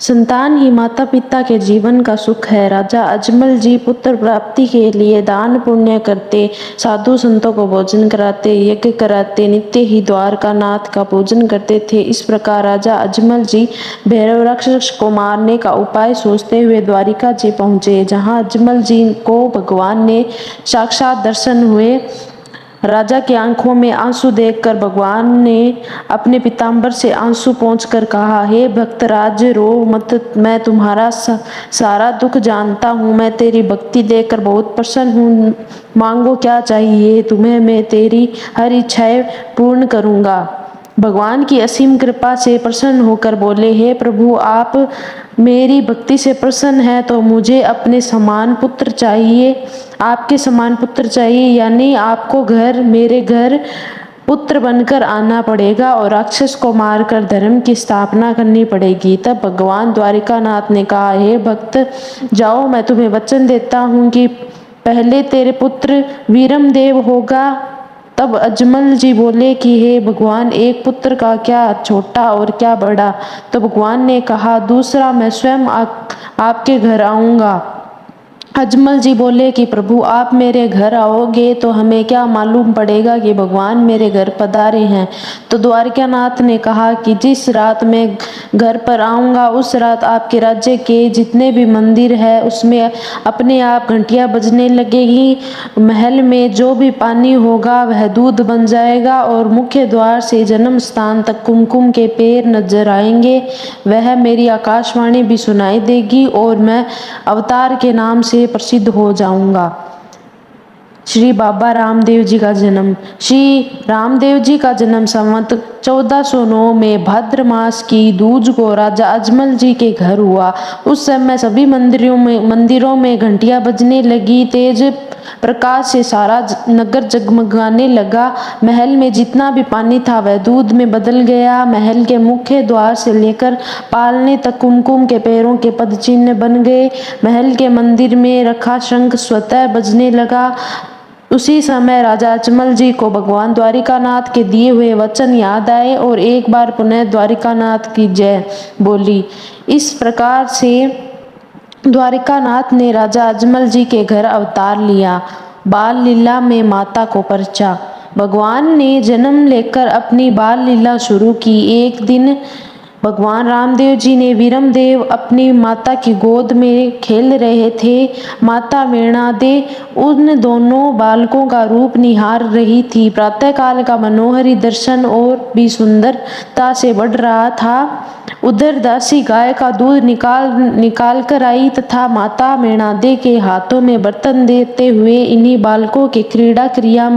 संतान ही माता पिता के जीवन का सुख है। राजा अजमल जी पुत्र प्राप्ति के लिए दान पुण्य करते, साधु संतों को भोजन कराते, यज्ञ कराते, नित्य ही द्वारका नाथ का पूजन करते थे। इस प्रकार राजा अजमल जी भैरव राक्षस को मारने का उपाय सोचते हुए द्वारिका जी पहुंचे, जहां अजमल जी को भगवान ने साक्षात दर्शन हुए। राजा की आंखों में आंसू देखकर भगवान ने अपने पीताम्बर से आंसू पोंछकर कहा, हे भक्तराज रो मत, मैं तुम्हारा सारा दुख जानता हूँ। मैं तेरी भक्ति देखकर बहुत प्रसन्न हूँ। मांगो क्या चाहिए तुम्हें, मैं तेरी हर इच्छाएं पूर्ण करूँगा। भगवान की असीम कृपा से प्रसन्न होकर बोले, हे प्रभु, आप मेरी भक्ति से प्रसन्न है तो मुझे अपने समान पुत्र चाहिए, आपके समान पुत्र चाहिए, यानी आपको मेरे घर पुत्र बनकर आना पड़ेगा और राक्षस को मारकर धर्म की स्थापना करनी पड़ेगी। तब भगवान द्वारिकानाथ ने कहा, हे भक्त, जाओ, मैं तुम्हें वचन देता हूँ कि पहले तेरे पुत्र वीरमदेव होगा। तब अजमल जी बोले कि हे भगवान, एक पुत्र का क्या छोटा और क्या बड़ा। तो भगवान ने कहा, दूसरा मैं स्वयं आपके घर आऊँगा। अजमल जी बोले कि प्रभु, आप मेरे घर आओगे तो हमें क्या मालूम पड़ेगा कि भगवान मेरे घर पधारे हैं। तो द्वारिकानाथ ने कहा कि जिस रात मैं घर पर आऊँगा उस रात आपके राज्य के जितने भी मंदिर है उसमें अपने आप घंटियाँ बजने लगेगी। महल में जो भी पानी होगा वह दूध बन जाएगा और मुख्य द्वार से जन्म स्थान तक कुमकुम के पेड़ नजर आएंगे। वह मेरी आकाशवाणी भी सुनाई देगी और मैं अवतार के नाम से प्रसिद्ध हो जाऊंगा। श्री बाबा रामदेव जी का जन्म। श्री रामदेव जी का जन्म संवत 1409 में भाद्र मास की दूज को राजा अजमल जी के घर हुआ। उस समय सभी मंदिरों में घंटियां बजने लगी। तेज प्रकाश से सारा नगर जगमगाने लगा। महल में जितना भी पानी था वह दूध में बदल गया। महल के मुख्य द्वार से लेकर पालने तक कुमकुम के पैरों के पद चिन्ह बन गए। महल के मंदिर में रखा शंख स्वतः बजने लगा। उसी समय राजा अजमल जी को भगवान द्वारिकानाथ के दिए हुए वचन याद आए और एक बार पुनः द्वारिकानाथ की जय बोली। इस प्रकार से द्वारिकानाथ ने राजा अजमल जी के घर अवतार लिया। बाल लीला में माता को परचा। भगवान ने जन्म लेकर अपनी बाल लीला शुरू की। एक दिन भगवान रामदेव जी ने वीरमदेव अपनी माता की गोद में खेल रहे थे। माता वीणादे उन दोनों बालकों का रूप निहार रही थी। प्रातःकाल का मनोहरी दर्शन और भी सुंदरता से बढ़ रहा था। उधर दासी गाय का दूध निकाल कर आई तथा माता वीणादे के हाथों में बर्तन देते हुए इन्हीं बालकों के क्रीड़ा क्रिया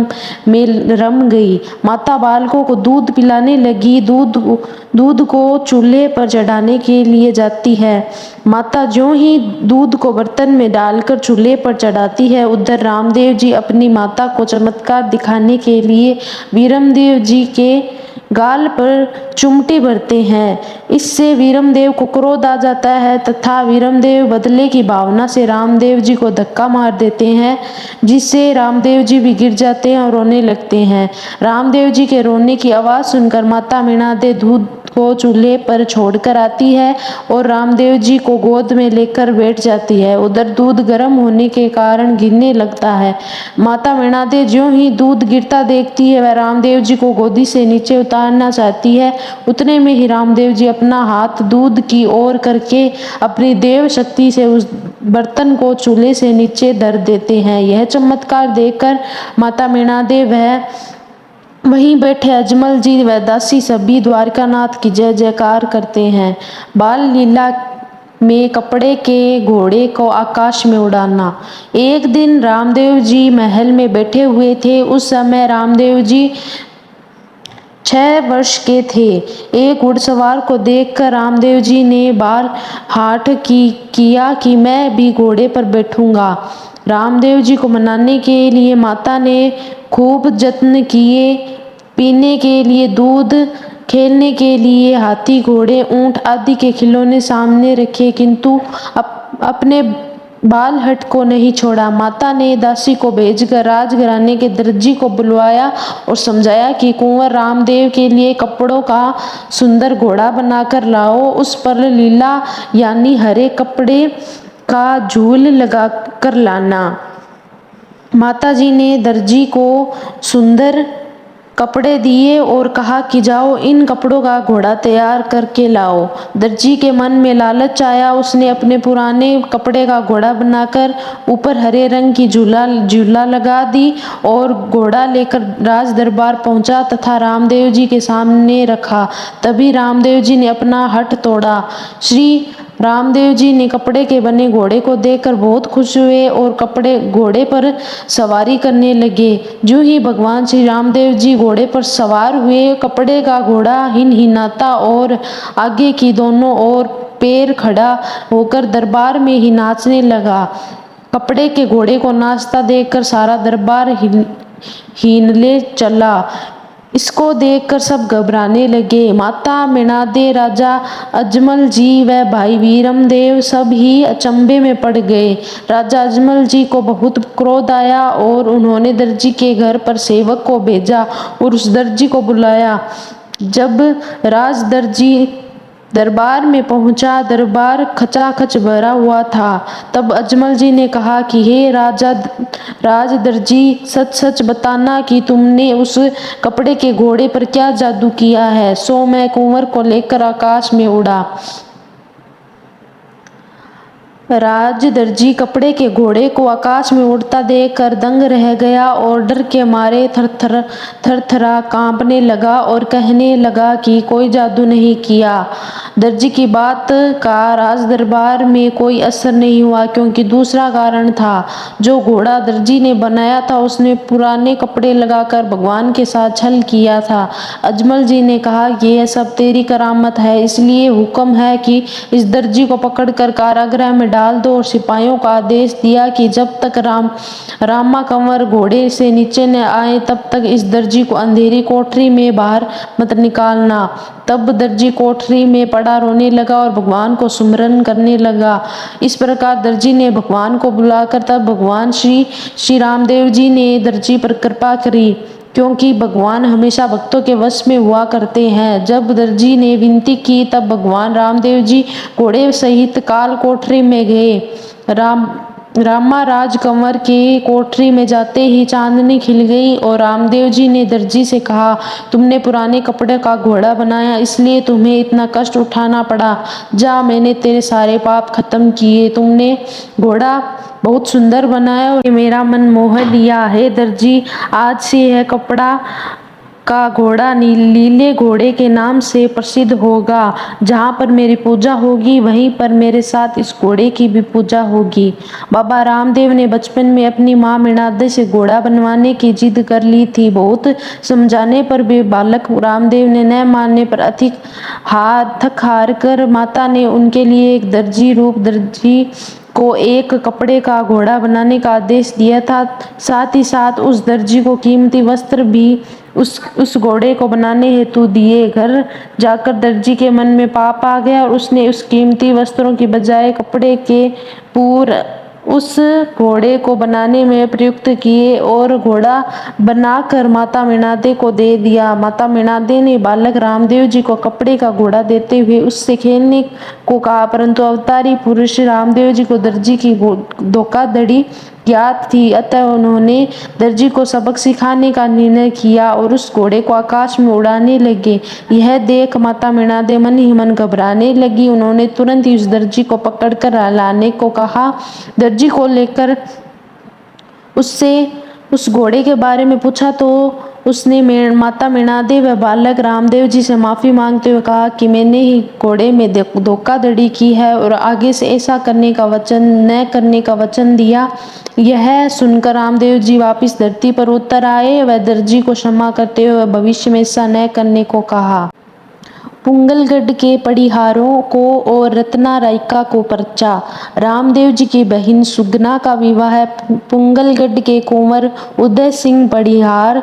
में रम गई। माता बालकों को दूध पिलाने लगी। दूध को चूल्हे पर चढ़ाने के लिए जाती है। माता ज्यों ही दूध को बर्तन में डालकर चूल्हे पर चढ़ाती है, उधर रामदेव जी अपनी माता को चमत्कार दिखाने के लिए वीरमदेव जी के गाल पर चुमटी भरते हैं। इससे वीरमदेव को क्रोध आ जाता है तथा वीरमदेव बदले की भावना से रामदेव जी को धक्का मार देते हैं, जिससे रामदेव जी भी गिर जाते हैं और रोने लगते हैं। रामदेव जी के रोने की आवाज़ सुनकर माता वीणादे दूध को चूल्हे पर छोड़कर आती है और रामदेव जी को गोद में लेकर बैठ जाती है। उधर दूध गर्म होने के कारण गिरने लगता है। माता वीणादे ज्यों ही दूध गिरता देखती है वह रामदेव जी को गोदी से नीचे उतारना चाहती है। उतने में ही रामदेव जी अपना हाथ दूध की ओर करके अपनी देव शक्ति से उस बर्तन को चूल्हे से नीचे धर देते हैं। यह चमत्कार देखकर माता वीणादे वहीं बैठे अजमल जी व दासी सभी द्वारकानाथ की जय जयकार करते हैं। बाल लीला में कपड़े के घोड़े को आकाश में उड़ाना। एक दिन रामदेव जी महल में बैठे हुए थे। उस समय रामदेव जी 6 वर्ष के थे। एक घुड़सवार को देखकर रामदेव जी ने बाल हाथ किया कि मैं भी घोड़े पर बैठूंगा। रामदेव जी को मनाने के लिए माता ने खूब जत्न किए। पीने के लिए दूध, खेलने के लिए हाथी, घोड़े, ऊंट आदि के खिलौने सामने रखे, किंतु अपने बालहट को नहीं छोड़ा। माता ने दासी को भेजकर राजघराने के दर्जी को बुलवाया और समझाया कि कुंवर रामदेव के लिए कपड़ों का सुंदर घोड़ा बनाकर लाओ, उस पर लीला यानी हरे कपड़े का झूल लगा कर लाना। माताजी ने दर्जी को सुंदर कपड़े दिए और कहा कि जाओ इन कपड़ों का घोड़ा तैयार करके लाओ। दर्जी के मन में लालच आया, उसने अपने पुराने कपड़े का घोड़ा बनाकर ऊपर हरे रंग की झूला लगा दी और घोड़ा लेकर राज दरबार पहुंचा तथा रामदेव जी के सामने रखा। तभी रामदेव जी ने अपना हठ तोड़ा। श्री रामदेव जी ने कपड़े के बने घोड़े को देखकर बहुत खुश हुए और घोड़े पर सवारी करने लगे। जो ही भगवान श्री रामदेव जी घोड़े पर सवार हुए, कपड़े का घोड़ा हिनहिनाता और आगे की दोनों ओर पैर खड़ा होकर दरबार में ही नाचने लगा। कपड़े के घोड़े को नाचता देखकर सारा दरबार हिलने चला। इसको देखकर सब घबराने लगे। माता मीणादे, राजा अजमल जी व भाई वीरम देव सब ही अचंभे में पड़ गए। राजा अजमल जी को बहुत क्रोध आया और उन्होंने दर्जी के घर पर सेवक को भेजा और उस दर्जी को बुलाया। जब राज दर्जी दरबार में पहुंचा, दरबार खचाखच भरा हुआ था। तब अजमल जी ने कहा कि हे राज दर्जी, सच सच बताना कि तुमने उस कपड़े के घोड़े पर क्या जादू किया है। सो मैं कुंवर को लेकर आकाश में उड़ा। राज दर्जी कपड़े के घोड़े को आकाश में उड़ता देखकर दंग रह गया और डर के मारे थरथरा कांपने लगा और कहने लगा कि कोई जादू नहीं किया। दर्जी की बात का राज दरबार में कोई असर नहीं हुआ, क्योंकि दूसरा कारण था। जो घोड़ा दर्जी ने बनाया था उसने पुराने कपड़े लगाकर भगवान के साथ छल किया था। अजमल जी ने कहा कि यह सब तेरी करामत है, इसलिए हुक्म है कि इस दर्जी को पकड़कर कारागृह में डाल दो और सिपाहियों का आदेश दिया कि जब तक रामा कंवर घोड़े से नीचे न आए तब तक इस दर्जी को अंधेरी कोठरी में बाहर मत निकालना। तब दर्जी कोठरी में पड़ा रोने लगा और भगवान को सुमिरन करने लगा। इस प्रकार दर्जी ने भगवान को बुलाकर तब भगवान श्री रामदेव जी ने दर्जी पर कृपा करी, क्योंकि भगवान हमेशा भक्तों के वश में हुआ करते हैं। जब दर्जी ने विनती की तब भगवान रामदेव जी घोड़े सहित काल कोठरी में गए। रामा राज कंवर के कोठरी में जाते ही चांदनी खिल गई और रामदेव जी ने दर्जी से कहा, तुमने पुराने कपड़े का घोड़ा बनाया, इसलिए तुम्हें इतना कष्ट उठाना पड़ा। जा, मैंने तेरे सारे पाप खत्म किए। तुमने घोड़ा बहुत सुंदर बनाया और मेरा मन मोह लिया है दर्जी। आज से यह कपड़ा का घोड़ा नीले घोड़े के नाम से प्रसिद्ध होगा। जहाँ पर मेरी पूजा होगी वहीं पर मेरे साथ इस घोड़े की भी पूजा होगी। बाबा रामदेव ने बचपन में अपनी माँ मीणादे से घोड़ा बनवाने की जिद कर ली थी। बहुत समझाने पर भी बालक रामदेव ने न मानने पर थक हार कर माता ने उनके लिए एक दर्जी को एक कपड़े का घोड़ा बनाने का आदेश दिया था। साथ ही साथ उस दर्जी को कीमती वस्त्र भी उस घोड़े को बनाने हेतु दिए। घर जाकर दर्जी के मन में पाप आ गया और उसने उस कीमती वस्त्रों की बजाय कपड़े के पूर उस घोड़े को बनाने में प्रयुक्त किए और घोड़ा बनाकर माता मीणादे को दे दिया। माता मीणादे ने बालक रामदेव जी को कपड़े का घोड़ा देते हुए उससे खेलने को कहा, परंतु अवतारी पुरुष रामदेव जी को दर्जी की धोखाधड़ी ज्ञात थी, अतः उन्होंने दर्जी को सबक सिखाने का निर्णय किया और उस घोड़े को आकाश में उड़ाने लगे। यह देख माता मीणादे मन ही मन घबराने लगी। उन्होंने तुरंत ही उस दर्जी को पकड़कर लाने को कहा। दर्जी को लेकर उससे उस घोड़े के बारे में पूछा तो उसने माता मीणादे व बालक रामदेव जी से माफ़ी मांगते हुए कहा कि मैंने ही घोड़े में धोखाधड़ी की है और आगे से ऐसा करने का वचन न करने का वचन दिया। यह सुनकर रामदेव जी वापस धरती पर उतर आए व दर्जी को क्षमा करते हुए भविष्य में ऐसा न करने को कहा। पुंगलगढ़ के पड़िहारों को और रत्ना रायका को पर्चा। रामदेव जी की बहन सुगना का विवाह पुंगलगढ़ के कुंवर उदय सिंह पड़िहार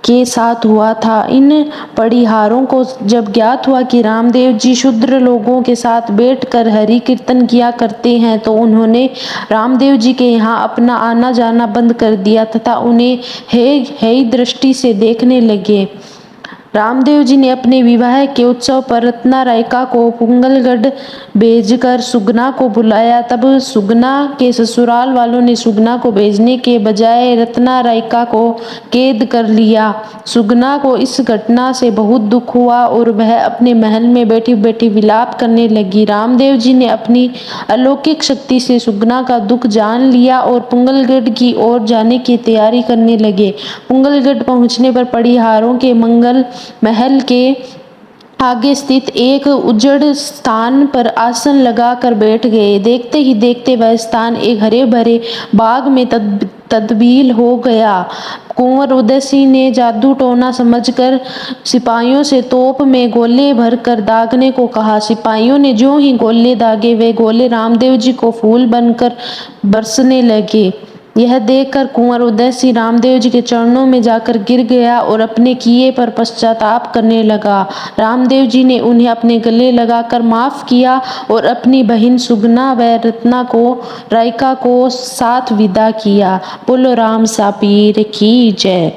के साथ हुआ था। इन पड़ीहारों को जब ज्ञात हुआ कि रामदेव जी शूद्र लोगों के साथ बैठकर हरि कीर्तन किया करते हैं तो उन्होंने रामदेव जी के यहाँ अपना आना जाना बंद कर दिया तथा उन्हें हेय दृष्टि से देखने लगे। रामदेव जी ने अपने विवाह के उत्सव पर रत्ना रायका को पुंगलगढ़ भेजकर सुगना को बुलाया। तब सुगना के ससुराल वालों ने सुगना को भेजने के बजाय रत्ना रायका को कैद कर लिया। सुगना को इस घटना से बहुत दुख हुआ और वह अपने महल में बैठी बैठी विलाप करने लगी। रामदेव जी ने अपनी अलौकिक शक्ति से सुगना का दुख जान लिया और पुंगलगढ़ की ओर जाने की तैयारी करने लगे। पुंगलगढ़ पहुंचने पर पड़ीहारों के मंगल महल के आगे स्थित एक उजड़ स्थान पर आसन लगाकर बैठ गए। देखते ही देखते वह स्थान एक हरे भरे बाग में तब्दील हो गया। कुंवर उदय सिंह ने जादू टोना समझकर सिपाहियों से तोप में गोले भरकर दागने को कहा। सिपाहियों ने जो ही गोले दागे वे गोले रामदेव जी को फूल बनकर बरसने लगे। यह देखकर कुंवर उदय सिंह रामदेव जी के चरणों में जाकर गिर गया और अपने किए पर पश्चाताप करने लगा। रामदेव जी ने उन्हें अपने गले लगाकर माफ किया और अपनी बहन सुगना व रत्ना को रायका को साथ विदा किया। बोलो राम सापीर की जय।